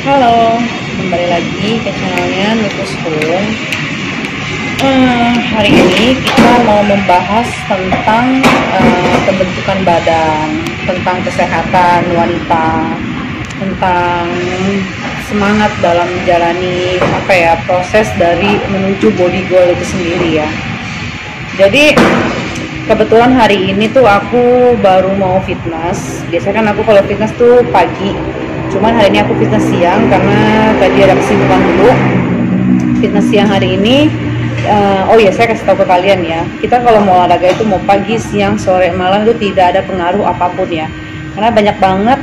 Halo, kembali lagi ke channelnya Nutus Home. Hari ini kita mau membahas tentang pembentukan badan, tentang kesehatan wanita, tentang semangat dalam menjalani proses dari menuju body goal itu sendiri ya. Jadi kebetulan hari ini tuh aku baru mau fitness. Biasanya kan aku kalau fitness tuh pagi, cuman hari ini aku fitness siang karena tadi ada kesibukan dulu. Fitness siang hari ini, saya kasih tahu ke kalian ya, kita kalau mau olahraga itu mau pagi, siang, sore, malam itu tidak ada pengaruh apapun ya. Karena banyak banget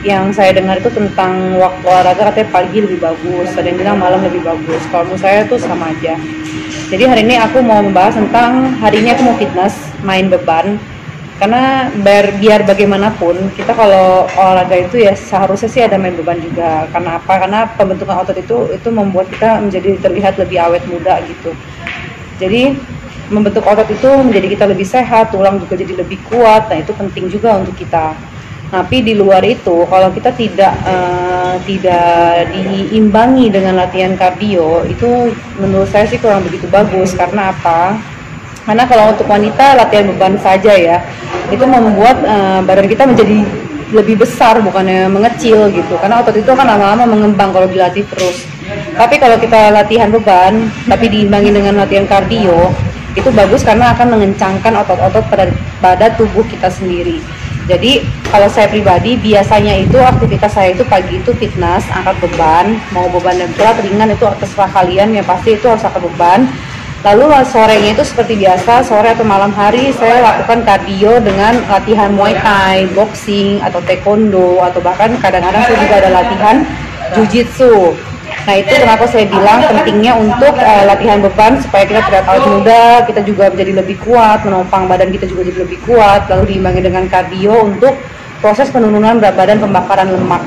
yang saya dengar itu tentang waktu olahraga katanya pagi lebih bagus, ada yang bilang malam lebih bagus. Kalau menurut saya tuh sama aja. Jadi hari ini aku mau membahas tentang, hari ini aku mau fitness, main beban. Karena biar bagaimanapun kita kalau olahraga itu ya seharusnya sih ada main beban juga. Karena apa? Karena pembentukan otot itu membuat kita menjadi terlihat lebih awet muda gitu. Jadi membentuk otot itu menjadi kita lebih sehat, tulang juga jadi lebih kuat. Nah itu penting juga untuk kita. Tapi di luar itu kalau kita tidak diimbangi dengan latihan kardio, itu menurut saya sih kurang begitu bagus. Karena apa? Karena kalau untuk wanita latihan beban saja ya, itu membuat badan kita menjadi lebih besar bukannya mengecil gitu. Karena otot itu kan lama-lama mengembang kalau dilatih terus. Tapi kalau kita latihan beban tapi diimbangi dengan latihan kardio, itu bagus karena akan mengencangkan otot-otot pada tubuh kita sendiri. Jadi kalau saya pribadi biasanya itu aktivitas saya itu pagi itu fitness, angkat beban, mau beban dan berat ringan itu terserah kalian, yang pasti itu harus angkat beban. Lalu sorenya itu seperti biasa, sore atau malam hari saya lakukan kardio dengan latihan Muay Thai, boxing, atau taekwondo, atau bahkan kadang-kadang saya juga ada latihan Jiu-Jitsu. Nah itu kenapa saya bilang pentingnya untuk latihan beban supaya kita terlihat awet muda, kita juga menjadi lebih kuat, menopang badan kita juga jadi lebih kuat, lalu diimbangi dengan kardio untuk proses penurunan berat badan, pembakaran lemak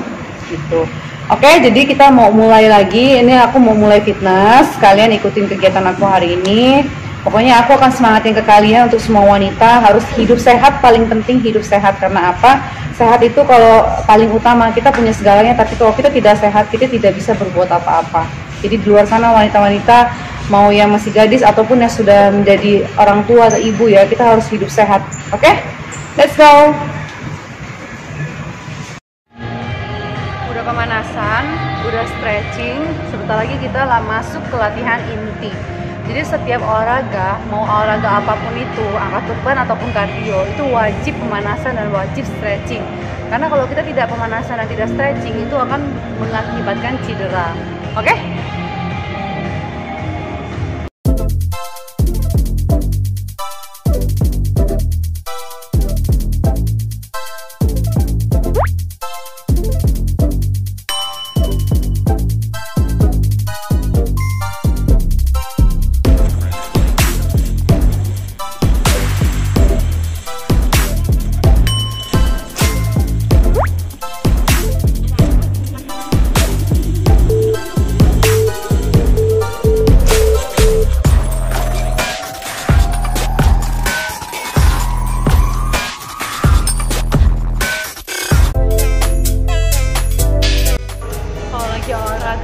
gitu. Oke, jadi kita mau mulai lagi. Ini aku mau mulai fitness. Kalian ikutin kegiatan aku hari ini. Pokoknya aku akan semangatin ke kalian untuk semua wanita harus hidup sehat. Paling penting hidup sehat. Karena apa? Sehat itu kalau paling utama, kita punya segalanya, tapi kalau kita tidak sehat, kita tidak bisa berbuat apa-apa. Jadi di luar sana wanita-wanita, mau yang masih gadis ataupun yang sudah menjadi orang tua atau ibu ya, kita harus hidup sehat. Oke? Let's go! Pemanasan, udah stretching, sebentar lagi kita masuk ke latihan inti. Jadi setiap olahraga, mau olahraga apapun itu, angkat beban ataupun kardio, itu wajib pemanasan dan wajib stretching. Karena kalau kita tidak pemanasan dan tidak stretching, itu akan mengakibatkan cedera. Oke?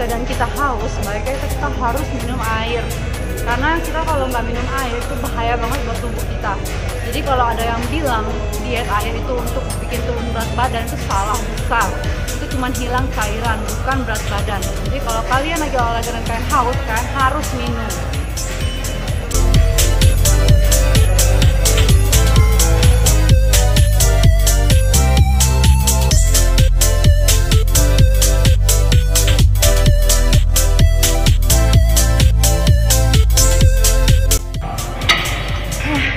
Dan kita haus, kita harus minum air. Karena kita kalau nggak minum air itu bahaya banget buat tubuh kita. Jadi kalau ada yang bilang diet air itu untuk bikin turun berat badan, itu salah besar. Itu cuma hilang cairan, bukan berat badan. Jadi kalau kalian lagi olahraga dan kalian haus, kalian harus minum.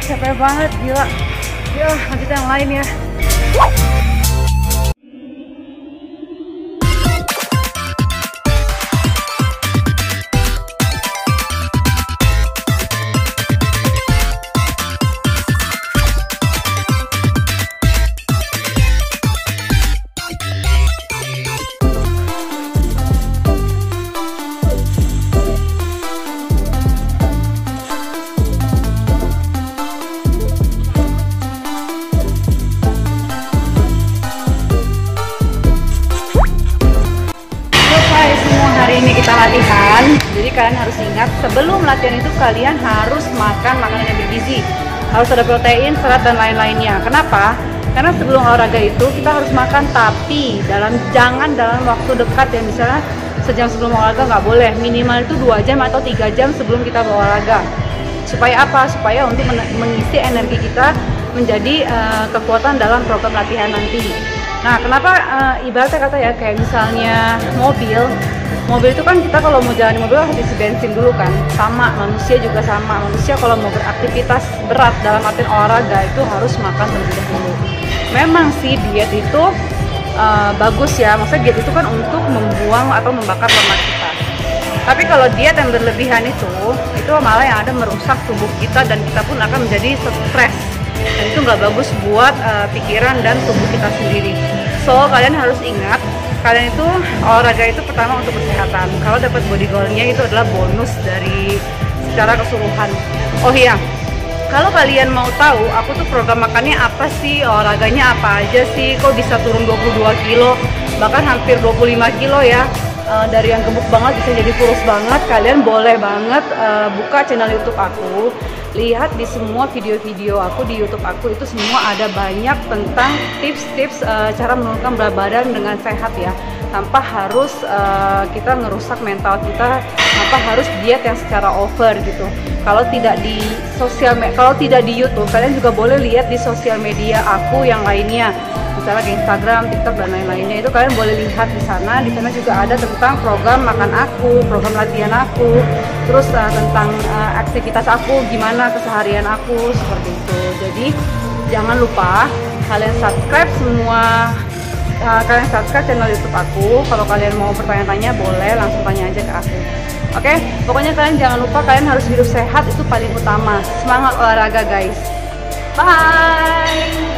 Capek banget, gila. Ya, lanjut yang lain ya. kita latihan, jadi kalian harus ingat sebelum latihan itu kalian harus makan makanan yang bergizi, harus ada protein, serat dan lain-lainnya. Kenapa? Karena sebelum olahraga itu kita harus makan, tapi jangan dalam waktu dekat ya, misalnya sejam sebelum olahraga nggak boleh, minimal itu 2 jam atau 3 jam sebelum kita berolahraga. Supaya apa? Supaya untuk mengisi energi kita menjadi kekuatan dalam program latihan nanti. Nah, kenapa ibaratnya kata ya, kayak misalnya mobil itu kan kita kalau mau jalan di mobil harus isi bensin dulu kan. Sama, manusia juga sama. Manusia kalau mau beraktivitas berat dalam artian olahraga itu harus makan terlebih dahulu. Memang sih diet itu bagus ya, maksudnya diet itu kan untuk membuang atau membakar lemak kita. Tapi kalau diet yang berlebihan itu malah yang ada merusak tubuh kita dan kita pun akan menjadi stres. Dan itu nggak bagus buat pikiran dan tubuh kita sendiri. So kalian harus ingat, kalian itu olahraga itu pertama untuk kesehatan. Kalau dapat body goalnya itu adalah bonus dari secara keseluruhan. Oh iya, kalau kalian mau tahu aku tuh program makannya apa sih, olahraganya apa aja sih, kok bisa turun 22 kilo, bahkan hampir 25 kilo ya, dari yang gemuk banget bisa jadi kurus banget, kalian boleh banget buka channel YouTube aku. Lihat di semua video-video aku di YouTube aku, itu semua ada banyak tentang tips-tips cara menurunkan berat badan dengan sehat ya, tanpa harus kita ngerusak mental kita, tanpa harus diet yang secara over gitu. Kalau tidak di YouTube, kalian juga boleh lihat di sosial media aku yang lainnya, misalnya ke Instagram, TikTok dan lain-lainnya. Itu kalian boleh lihat di sana. Di sana juga ada tentang program makan aku, program latihan aku, terus tentang aktivitas aku, gimana keseharian aku, seperti itu. Jadi jangan lupa kalian subscribe channel YouTube aku. Kalau kalian mau bertanya-tanya boleh langsung tanya aja ke aku. Oke, pokoknya kalian jangan lupa, kalian harus hidup sehat, itu paling utama. Semangat olahraga guys. Bye.